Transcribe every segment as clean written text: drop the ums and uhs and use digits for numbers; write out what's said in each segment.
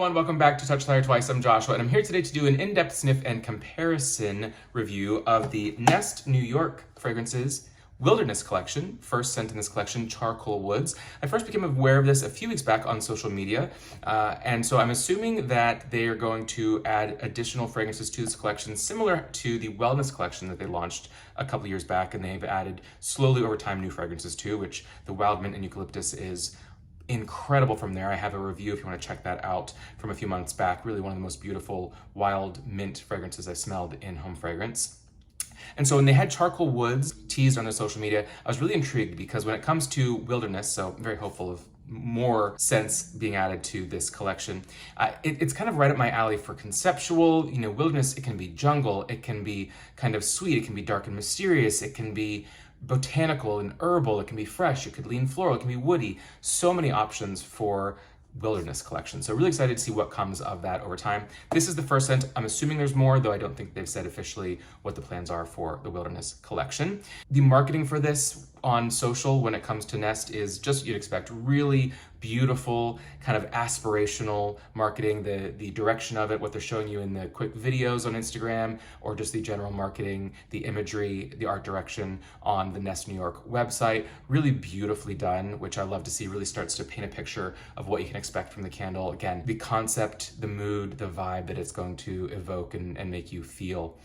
everyone, welcome back to Touch the Fire Twice. I'm Joshua, and I'm here today to do an in-depth sniff and comparison review of the Nest New York Fragrances Wilderness Collection, first scent in this collection, Charcoal Woods. I first became aware of this a few weeks back on social media, and so I'm assuming that they are going to add additional fragrances to this collection, similar to the Wellness Collection that they launched a couple years back, and they've added slowly over time new fragrances too, which the Wild Mint and Eucalyptus is incredible from there. I have a review if you want to check that out from a few months back. Really one of the most beautiful wild mint fragrances I've smelled in home fragrance. And so when they had Charcoal Woods teased on their social media, I was really intrigued because when it comes to wilderness, so I'm very hopeful of more scents being added to this collection. It's kind of right up my alley for conceptual, wilderness. It can be jungle, it can be kind of sweet, it can be dark and mysterious, it can be botanical and herbal, it can be fresh, it could lean floral, it can be woody. So many options for wilderness collection. So really excited to see what comes of that over time. This is the first scent. I'm assuming there's more, though I don't think they've said officially what the plans are for the wilderness collection. The marketing for this on social when it comes to Nest is just what you'd expect. Really beautiful, kind of aspirational marketing, the direction of it, what they're showing you in the quick videos on Instagram, or just the general marketing, the imagery, the art direction on the Nest New York website. Really beautifully done, which I love to see. Really starts to paint a picture of what you can expect from the candle. Again, the concept, the mood, the vibe that it's going to evoke and make you feel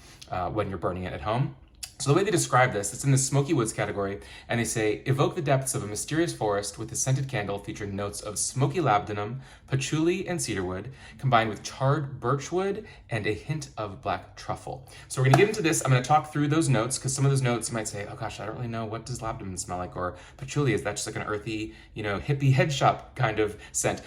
when you're burning it at home. So the way they describe this, it's in the Smoky Woods category, and they say, evoke the depths of a mysterious forest with a scented candle featuring notes of smoky labdanum, patchouli, and cedarwood, combined with charred birchwood and a hint of black truffle. So we're gonna get into this. I'm gonna talk through those notes, because some of those notes you might say, oh gosh, I don't really know, what does labdanum smell like? Or patchouli, is that just like an earthy, hippie head shop kind of scent?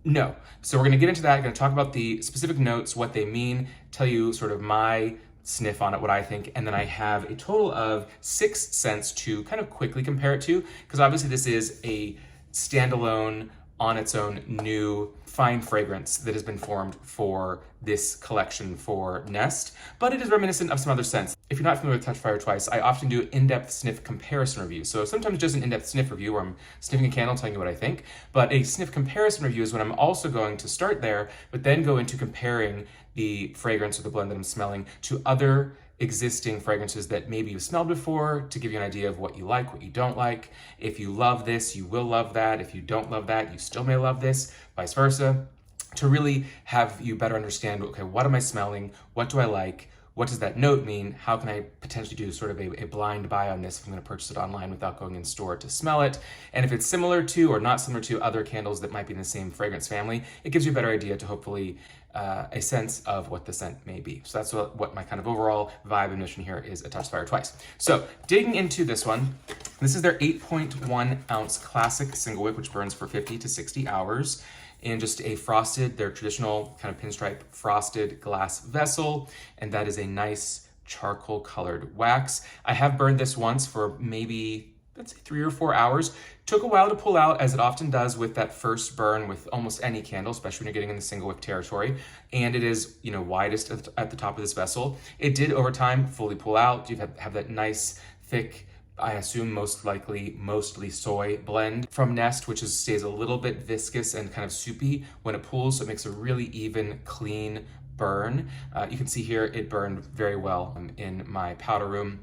No. So we're gonna get into that. I'm gonna talk about the specific notes, what they mean, tell you sort of my sniff on it, what I think, and then I have a total of 6 scents to kind of quickly compare it to, because obviously this is a standalone, on its own, new fine fragrance that has been formed for this collection for Nest, but it is reminiscent of some other scents. If you're not familiar with Touch Fire Twice, I often do in-depth sniff comparison reviews. So sometimes just an in-depth sniff review where I'm sniffing a candle, telling you what I think, but a sniff comparison review is when I'm also going to start there, but then go into comparing the fragrance or the blend that I'm smelling to other existing fragrances that maybe you've smelled before, to give you an idea of what you like, what you don't like. If you love this, you will love that. If you don't love that, you still may love this, vice versa, to really have you better understand, okay, what am I smelling? What do I like? What does that note mean? How can I potentially do sort of a blind buy on this if I'm going to purchase it online without going in store to smell it? And if it's similar to or not similar to other candles that might be in the same fragrance family, it gives you a better idea to hopefully a sense of what the scent may be. So that's what my kind of overall vibe and mission here is at Touch the Fire Twice. So digging into this one, this is their 8.1 ounce classic single wick, which burns for 50 to 60 hours. In just a frosted, their traditional kind of pinstripe frosted glass vessel, and that is a nice charcoal colored wax. I have burned this once for maybe, let's say 3 or 4 hours. Took a while to pull out, as it often does with that first burn with almost any candle, especially when you're getting in the single wick territory. And it is, widest at the top of this vessel. It did over time fully pull out. You have that nice thick, I assume mostly soy blend from Nest, which stays a little bit viscous and kind of soupy when it pulls, so it makes a really even, clean burn. You can see here it burned very well in my powder room.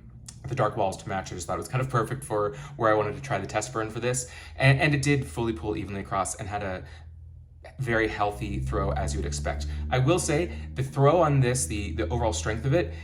The dark walls to match. I just thought it was kind of perfect for where I wanted to try the test burn for this. And it did fully pull evenly across and had a very healthy throw, as you would expect. I will say the throw on this, the overall strength of it,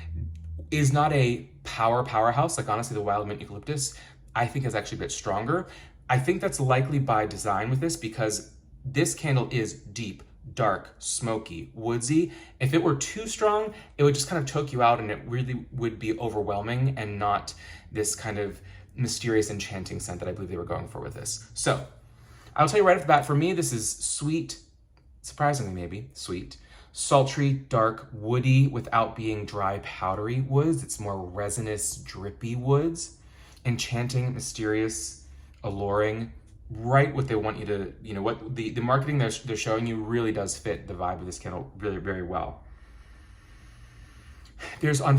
is not a powerhouse. Like honestly, the Wild Mint Eucalyptus, I think is actually a bit stronger. I think that's likely by design with this, because this candle is deep, dark, smoky, woodsy. If it were too strong, it would just kind of choke you out, and it really would be overwhelming and not this kind of mysterious, enchanting scent that I believe they were going for with this. So I'll tell you right off the bat, for me, this is sweet, surprisingly maybe, sweet, sultry, dark, woody without being dry, powdery woods. It's more resinous, drippy woods. Enchanting, mysterious, alluring, right what they want you to, what the marketing they're showing you really does fit the vibe of this candle really very well. There's on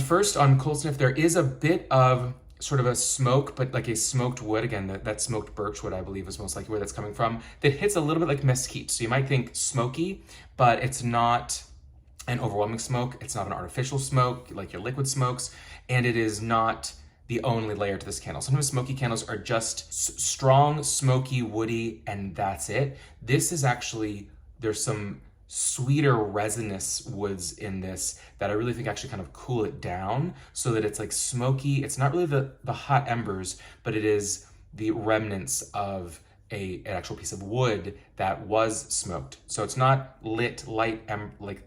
cold sniff, there is a bit of sort of a smoke, but like a smoked wood. Again, that smoked birch wood, I believe, is most likely where that's coming from. That hits a little bit like mesquite. So you might think smoky, but it's not an overwhelming smoke. It's not an artificial smoke like your liquid smokes, and it is not the only layer to this candle. Sometimes smoky candles are just strong, smoky, woody, and that's it. This is actually, there's some sweeter resinous woods in this that I really think actually kind of cool it down so that it's like smoky. It's not really the hot embers, but it is the remnants of an actual piece of wood that was smoked. So it's not lit light like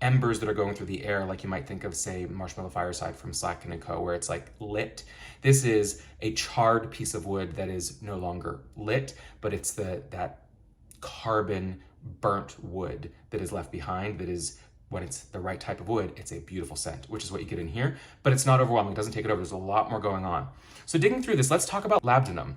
embers that are going through the air like you might think of, say, Marshmallow Fireside from Slacken & Co., where it's like lit. This is a charred piece of wood that is no longer lit, but it's that carbon burnt wood that is left behind. That is, when it's the right type of wood, it's a beautiful scent, which is what you get in here, but it's not overwhelming. It doesn't take it over. There's a lot more going on. So digging through this, let's talk about labdanum.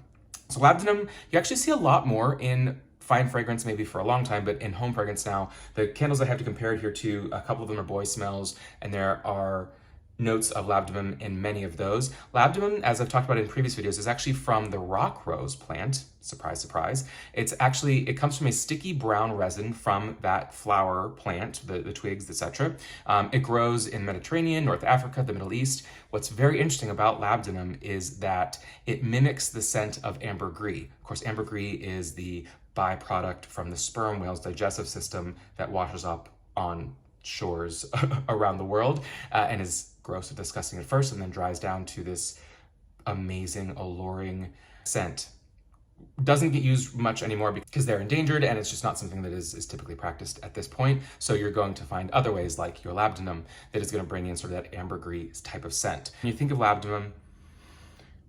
So labdanum, you actually see a lot more in fine fragrance maybe for a long time, but in home fragrance now. The candles I have to compare it here to, a couple of them are boy smells, and there are notes of labdanum in many of those. Labdanum, as I've talked about in previous videos, is actually from the rock rose plant. Surprise, surprise. It comes from a sticky brown resin from that flower plant, the twigs, etc. It grows in Mediterranean, North Africa, the Middle East. What's very interesting about labdanum is that it mimics the scent of ambergris. Of course, ambergris is the byproduct from the sperm whale's digestive system that washes up on shores around the world and is gross and disgusting at first and then dries down to this amazing, alluring scent. Doesn't get used much anymore because they're endangered, and it's just not something that is typically practiced at this point. So you're going to find other ways like your labdanum that is going to bring in sort of that ambergris type of scent. When you think of labdanum,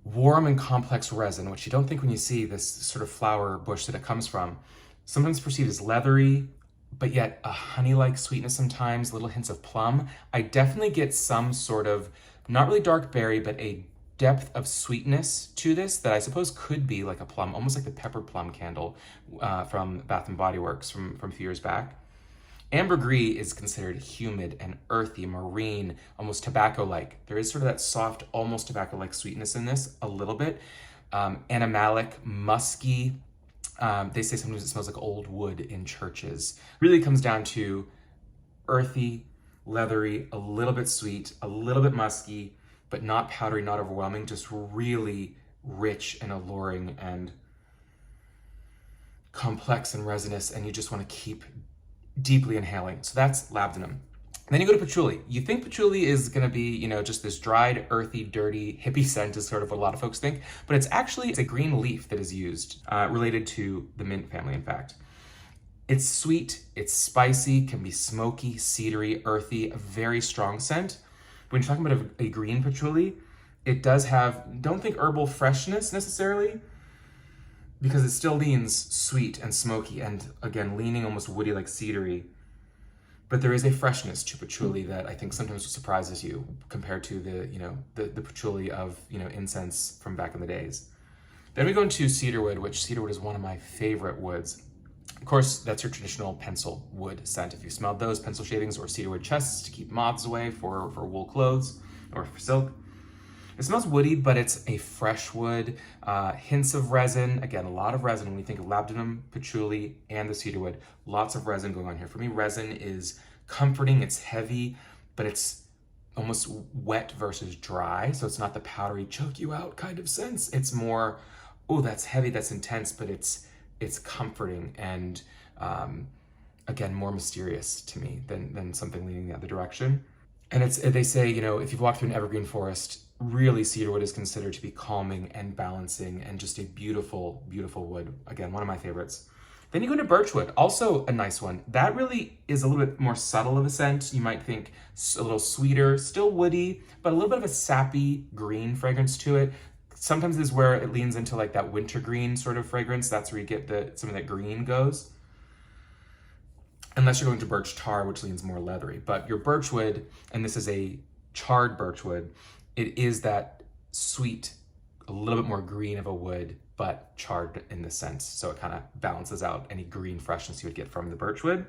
warm and complex resin, which you don't think when you see this sort of flower bush that it comes from, sometimes perceived as leathery, but yet a honey-like sweetness sometimes, little hints of plum. I definitely get some sort of, not really dark berry, but a depth of sweetness to this that I suppose could be like a plum, almost like the pepper plum candle from Bath & Body Works from a few years back. Ambergris is considered humid and earthy, marine, almost tobacco-like. There is sort of that soft, almost tobacco-like sweetness in this, a little bit. Animalic, musky. They say sometimes it smells like old wood in churches. Really comes down to earthy, leathery, a little bit sweet, a little bit musky, but not powdery, not overwhelming, just really rich and alluring and complex and resinous, and you just want to keep deeply inhaling. So that's labdanum. Then you go to patchouli. You think patchouli is going to be, just this dried, earthy, dirty, hippie scent is sort of what a lot of folks think, but it's a green leaf that is used, related to the mint family, in fact. It's sweet, it's spicy, can be smoky, cedary, earthy, a very strong scent. When you're talking about a green patchouli, it does have, don't think herbal freshness necessarily, because it still leans sweet and smoky, and again, leaning almost woody like cedary. But there is a freshness to patchouli that I think sometimes surprises you compared to the patchouli of, incense from back in the days. Then we go into cedarwood, which cedarwood is one of my favorite woods. Of course, that's your traditional pencil wood scent. If you smelled those, pencil shavings or cedarwood chests to keep moths away for wool clothes or for silk. It smells woody, but it's a fresh wood, hints of resin. Again, a lot of resin when we think of labdanum, patchouli, and the cedarwood. Lots of resin going on here. For me, resin is comforting, it's heavy, but it's almost wet versus dry. So it's not the powdery, choke you out kind of sense. It's more, oh, that's heavy, that's intense, but it's comforting and, again, more mysterious to me than something leaning the other direction. And they say, if you've walked through an evergreen forest, really cedarwood is considered to be calming and balancing and just a beautiful, beautiful wood. Again, one of my favorites. Then you go to birchwood, also a nice one. That really is a little bit more subtle of a scent. You might think a little sweeter, still woody, but a little bit of a sappy green fragrance to it. Sometimes this is where it leans into like that wintergreen sort of fragrance. That's where you get some of that green goes. Unless you're going to birch tar, which leans more leathery. But your birchwood, and this is a charred birchwood, it is that sweet, a little bit more green of a wood, but charred in this sense. So it kind of balances out any green freshness you would get from the birchwood.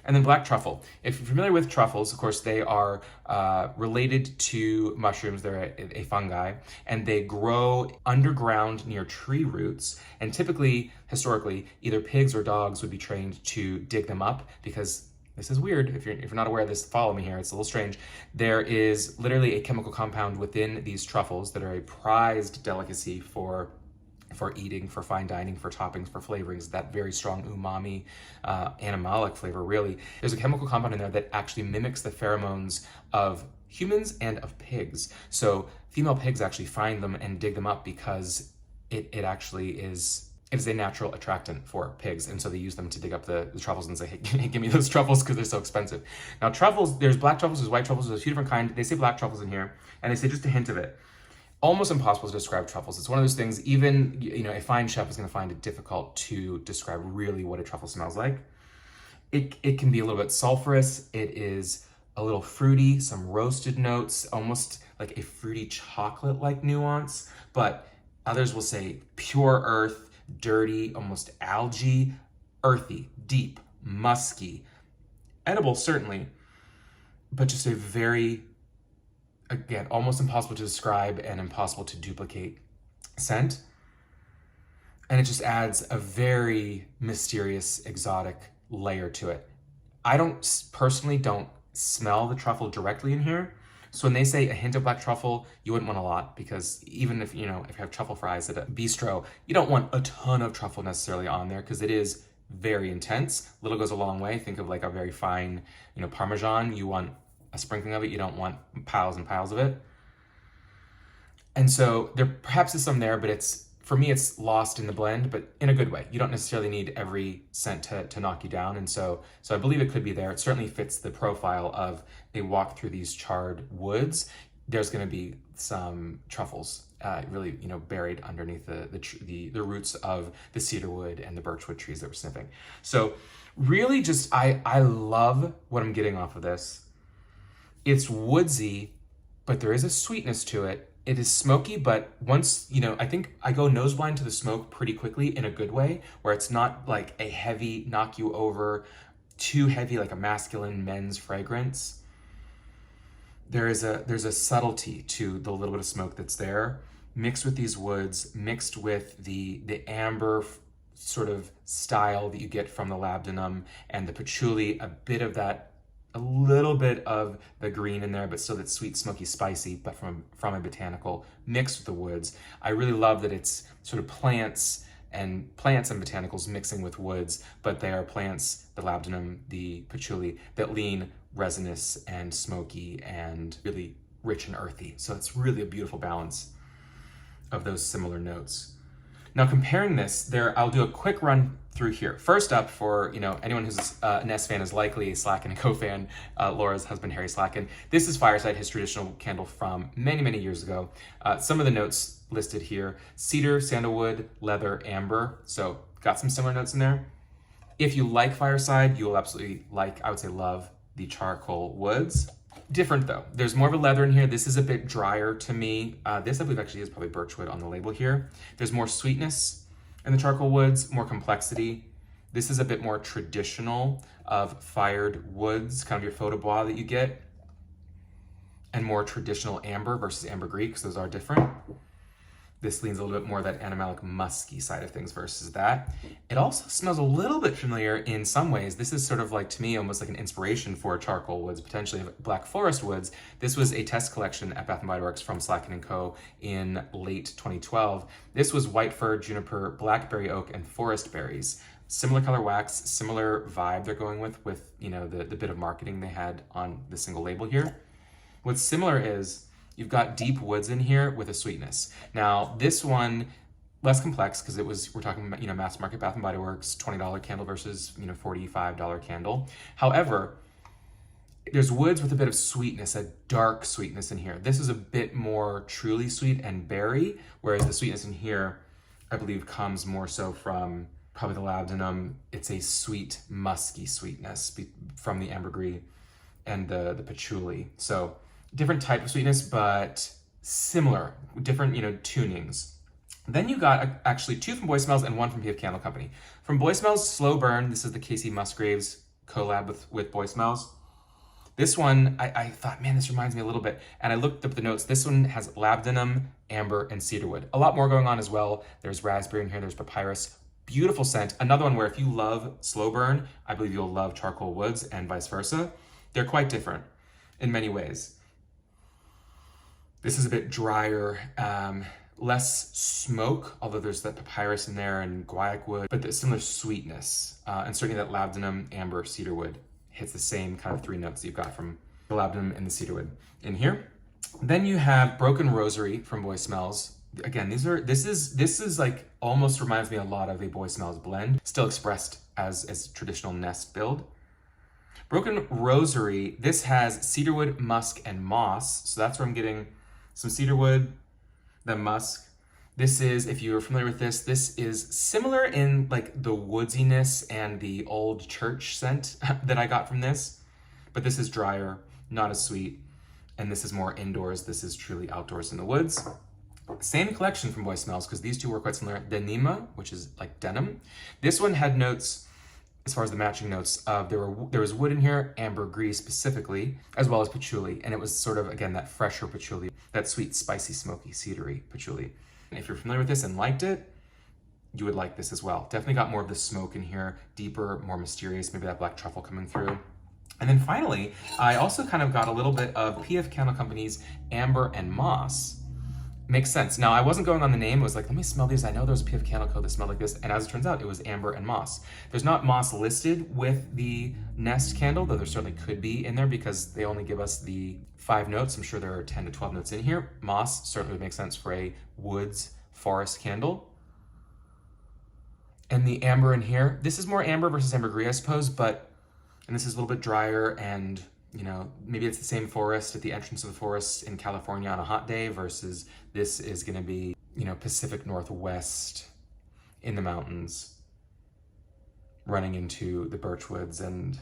And then black truffle. If you're familiar with truffles, of course, they are related to mushrooms. They're a fungi, and they grow underground near tree roots. And typically, historically, either pigs or dogs would be trained to dig them up because this is weird. If you're not aware of this, follow me here. It's a little strange. There is literally a chemical compound within these truffles that are a prized delicacy for eating, for fine dining, for toppings, for flavorings, that very strong umami, animalic flavor, really. There's a chemical compound in there that actually mimics the pheromones of humans and of pigs. So female pigs actually find them and dig them up because it actually is a natural attractant for pigs. And so they use them to dig up the truffles and say, hey, give me those truffles because they're so expensive. Now truffles, there's black truffles, there's white truffles, there's a few different kinds. They say black truffles in here, and they say just a hint of it. Almost impossible to describe truffles. It's one of those things, even a fine chef is going to find it difficult to describe really what a truffle smells like. It can be a little bit sulfurous. It is a little fruity, some roasted notes, almost like a fruity chocolate-like nuance, but others will say pure earth, dirty, almost algae, earthy, deep, musky, edible certainly, but just a very, again, almost impossible to describe and impossible to duplicate scent. And it just adds a very mysterious, exotic layer to it. I personally don't smell the truffle directly in here. So when they say a hint of black truffle, you wouldn't want a lot, because even if you have truffle fries at a bistro, you don't want a ton of truffle necessarily on there because it is very intense. Little goes a long way. Think of like a very fine, Parmesan. You want a sprinkling of it. You don't want piles and piles of it. And so there perhaps is some there, but for me, it's lost in the blend, but in a good way. You don't necessarily need every scent to knock you down. And so I believe it could be there. It certainly fits the profile of a walk through these charred woods. There's going to be some truffles really, buried underneath the roots of the cedarwood and the birchwood trees that we're sniffing. So really just, I love what I'm getting off of this. It's woodsy, but there is a sweetness to it. It is smoky, but once, I think I go nose blind to the smoke pretty quickly in a good way, where it's not like a heavy, knock you over, too heavy, like a masculine men's fragrance. There's a subtlety to the little bit of smoke that's there, mixed with these woods, mixed with the amber sort of style that you get from the labdanum and the patchouli, a little bit of the green in there, but still that sweet, smoky, spicy, but from a botanical mixed with the woods. I really love that it's sort of plants and botanicals mixing with woods, but they are plants, the labdanum, the patchouli, that lean resinous and smoky and really rich and earthy. So it's really a beautiful balance of those similar notes. Now comparing this, I'll do a quick run through here. First up, for anyone who's a Nest fan is likely a Slacken & Co fan, Laura's husband Harry Slacken. This is Fireside, his traditional candle from many, many years ago. Some of the notes listed here: cedar, sandalwood, leather, amber. So got some similar notes in there. If you like Fireside, you will absolutely love the charcoal woods. Different though. There's more of a leather in here. This is a bit drier to me. This I believe actually is probably birchwood on the label here. There's more sweetness in the charcoal woods, more complexity. This is a bit more traditional of fired woods, kind of your faux de bois that you get, and more traditional amber versus ambergris, because those are different. This leans a little bit more that animalic musky side of things versus that. It also smells a little bit familiar in some ways. This is sort of like, to me, almost like an inspiration for charcoal woods, potentially black forest woods. This was a test collection at Bath & Body Works from Slacken & Co. in late 2012. This was white fir, juniper, blackberry oak, and forest berries. Similar color wax, similar vibe they're going with the bit of marketing they had on the single label here. What's similar is you've got deep woods in here with a sweetness. Now, this one, less complex, because we're talking about, mass market Bath & Body Works, $20 candle versus, $45 candle. However, there's woods with a bit of sweetness, a dark sweetness in here. This is a bit more truly sweet and berry, whereas the sweetness in here, I believe, comes more so from probably the labdanum. It's a sweet, musky sweetness from the ambergris and the patchouli. So different type of sweetness, but similar, different, tunings. Then you got actually two from Boy Smells and one from PF Candle Company. From Boy Smells, Slow Burn. This is the Casey Musgraves collab with Boy Smells. This one, I thought, man, this reminds me a little bit. And I looked up the notes. This one has labdanum, amber, and cedarwood. A lot more going on as well. There's raspberry in here, there's papyrus. Beautiful scent. Another one where if you love slow burn, I believe you'll love charcoal woods and vice versa. They're quite different in many ways. This is a bit drier, less smoke, although there's that papyrus in there and guaiac wood, but the similar sweetness. And certainly that labdanum, amber, cedarwood hits the same kind of three notes that you've got from the labdanum and the cedarwood in here. Then you have Broken Rosary from Boy Smells. Again, this is like almost reminds me a lot of a Boy Smells blend, still expressed as traditional nest build. Broken Rosary, this has cedarwood, musk, and moss. So that's where I'm getting some cedarwood, then musk. This is, if you're familiar with this is similar in like the woodsiness and the old church scent that I got from this, but this is drier, not as sweet, and this is more indoors. This is truly outdoors in the woods. Same collection from Boy Smells, because these two were quite similar. Denima, which is like denim. This one had notes, as far as the matching notes, there was wood in here, ambergris specifically, as well as patchouli, and it was sort of, again, that fresher patchouli, that sweet, spicy, smoky, cedary patchouli. And if you're familiar with this and liked it, you would like this as well. Definitely got more of the smoke in here, deeper, more mysterious, maybe that black truffle coming through. And then finally, I also kind of got a little bit of PF Candle Company's Amber and Moss. Makes sense. Now, I wasn't going on the name. It was like, let me smell these. I know there's a PF Candle Co. that smelled like this. And as it turns out, it was Amber and Moss. There's not moss listed with the Nest candle, though there certainly could be in there because they only give us the 5 notes. I'm sure there are 10 to 12 notes in here. Moss certainly would make sense for a woods forest candle. And the amber in here, this is more amber versus ambergris, I suppose, and this is a little bit drier, and you know, maybe it's the same forest at the entrance of the forest in California on a hot day versus this is going to be, you know, Pacific Northwest in the mountains, running into the birch woods and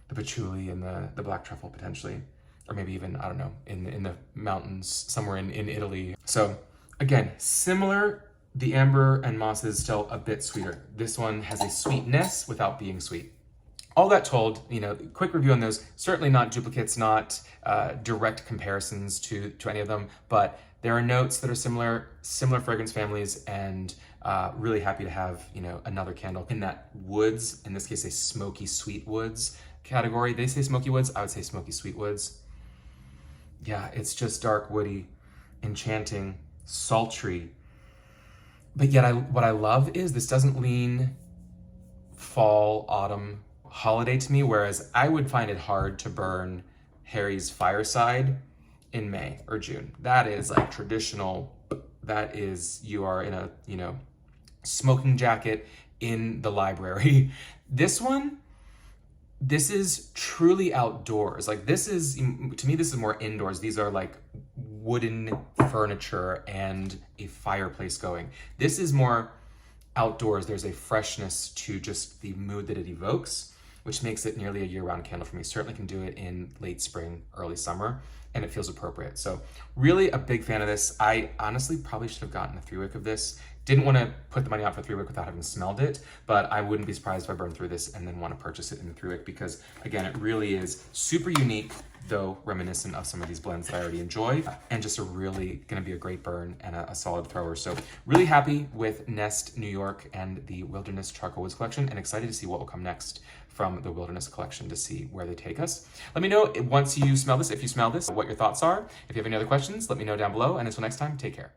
the patchouli and the black truffle potentially, or maybe even, I don't know, in the mountains somewhere in Italy. So again, similar. The amber and moss is still a bit sweeter. This one has a sweetness without being sweet. All that told, you know, quick review on those, certainly not duplicates, not direct comparisons to any of them, but there are notes that are similar fragrance families, and really happy to have, you know, another candle in that woods, in this case, a smoky sweet woods category. They say smoky woods, I would say smoky sweet woods. Yeah, it's just dark, woody, enchanting, sultry. But yet what I love is this doesn't lean fall, autumn, holiday to me, whereas I would find it hard to burn Harry's Fireside in May or June. That is like traditional. That is, you are in a, you know, smoking jacket in the library. This one, this is truly outdoors. Like this is, to me, this is more indoors. These are like wooden furniture and a fireplace going. This is more outdoors. There's a freshness to just the mood that it evokes, which makes it nearly a year-round candle for me. Certainly can do it in late spring, early summer, and it feels appropriate. So really a big fan of this. I honestly probably should have gotten a 3-wick of this. Didn't want to put the money out for 3-wick without having smelled it, but I wouldn't be surprised if I burned through this and then want to purchase it in the 3-wick because, again, it really is super unique, though reminiscent of some of these blends that I already enjoy, and just a really going to be a great burn and a solid thrower. So really happy with Nest New York and the Wilderness Charcoal Woods collection, and excited to see what will come next from the Wilderness collection to see where they take us. Let me know once you smell this, if you smell this, what your thoughts are. If you have any other questions, let me know down below, and until next time, take care.